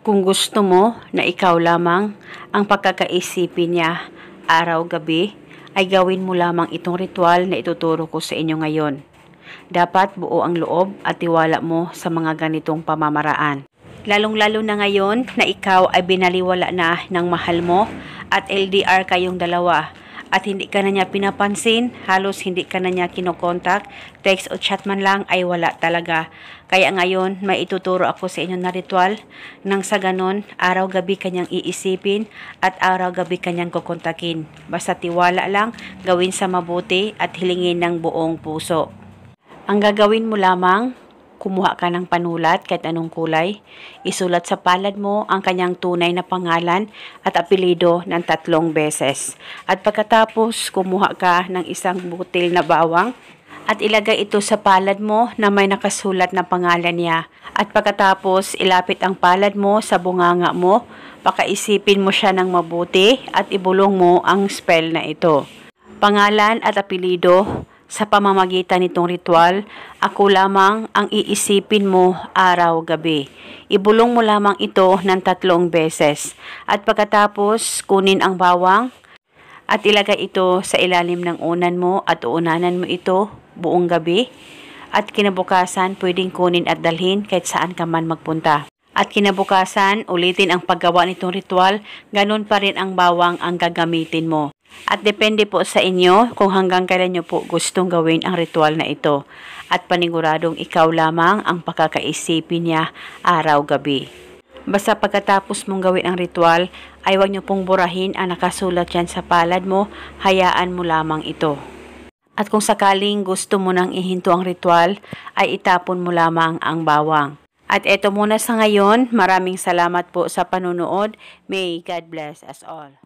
Kung gusto mo na ikaw lamang ang pagkakaisipin niya araw-gabi, ay gawin mo lamang itong ritual na ituturo ko sa inyo ngayon. Dapat buo ang loob at tiwala mo sa mga ganitong pamamaraan. Lalong-lalo na ngayon na ikaw ay binaliwala na ng mahal mo at LDR kayong dalawa. At hindi ka na niya pinapansin, halos hindi ka na niya kinokontak, text o chat man lang ay wala talaga. Kaya ngayon, may ituturo ako sa inyo na ritual, nang sa ganon, araw-gabi kanyang iisipin at araw-gabi kanyang kukontakin. Basta tiwala lang, gawin sa mabuti at hilingin ng buong puso. Ang gagawin mo lamang, kumuha ka ng panulat kahit anong kulay, isulat sa palad mo ang kanyang tunay na pangalan at apelido ng 3 beses. At pagkatapos, kumuha ka ng isang butil na bawang at ilagay ito sa palad mo na may nakasulat na pangalan niya. At pagkatapos, ilapit ang palad mo sa bunganga mo, pakaisipin mo siya ng mabuti at ibulong mo ang spell na ito. Pangalan at apelido. Sa pamamagitan nitong ritual, ako lamang ang iisipin mo araw-gabi. Ibulong mo lamang ito ng 3 beses. At pagkatapos, kunin ang bawang at ilagay ito sa ilalim ng unan mo at uunanan mo ito buong gabi. At kinabukasan, pwedeng kunin at dalhin kahit saan ka man magpunta. At kinabukasan, ulitin ang paggawa nitong ritual, ganun pa rin ang bawang ang gagamitin mo. At depende po sa inyo kung hanggang kailan nyo po gustong gawin ang ritual na ito. At paniguradong ikaw lamang ang pakakaisipin niya araw-gabi. Basta pagkatapos mong gawin ang ritual, ay huwag nyo pong burahin ang nakasulat yan sa palad mo, hayaan mo lamang ito. At kung sakaling gusto mo nang ihinto ang ritual, ay itapon mo lamang ang bawang. At eto muna sa ngayon, maraming salamat po sa panunood. May God bless us all.